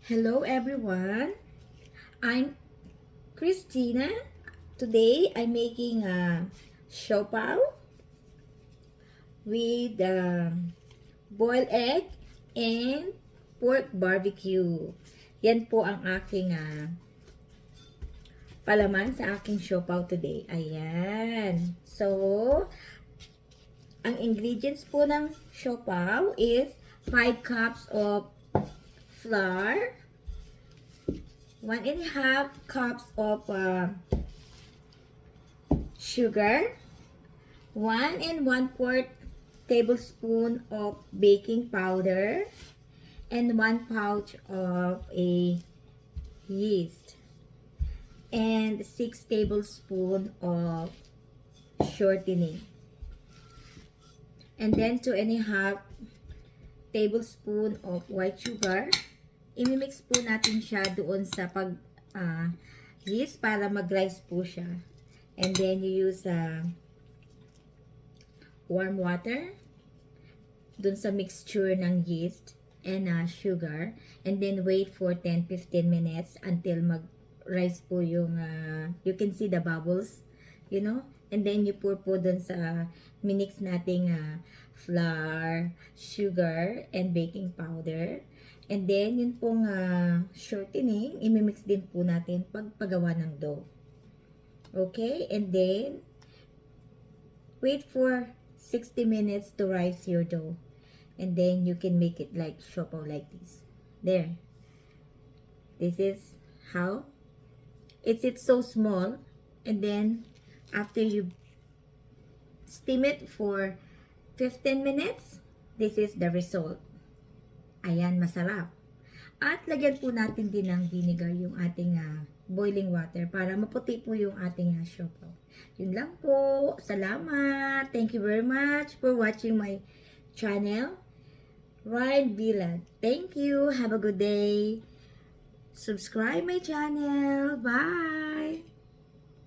Hello everyone, I'm Christina. Today I'm making a siopaw with boiled egg and pork barbecue. Yan po ang aking palaman sa aking siopaw today. Ayan. So, ang ingredients po ng siopaw is 5 cups of flour, 1.5 cups of sugar, 1 and 1/4 tablespoon of baking powder, and 1 pouch of a yeast, and 6 tablespoon of shortening, and then 2.5 tablespoon of white sugar. Imimix po natin siya doon sa yeast para mag-rise po siya. And then you use warm water doon sa mixture ng yeast and sugar. And then wait for 10-15 minutes until mag-rise po yung, you can see the bubbles, you know. And then you pour po doon sa minix nating flour, sugar, and baking powder. And then, yun pong shortening, imimix din po natin pagpagawa ng dough. Okay? And then, wait for 60 minutes to rise your dough. And then, you can make it like siopaw like this. There. This is how. It's so small. And then, after you steam it for 15 minutes, this is the result. Ayan, masarap. At lagyan po natin din ng vinegar yung ating boiling water para maputi po yung ating siopaw. Yun lang po. Salamat. Thank you very much for watching my channel, Ryan Villa. Thank you. Have a good day. Subscribe my channel. Bye.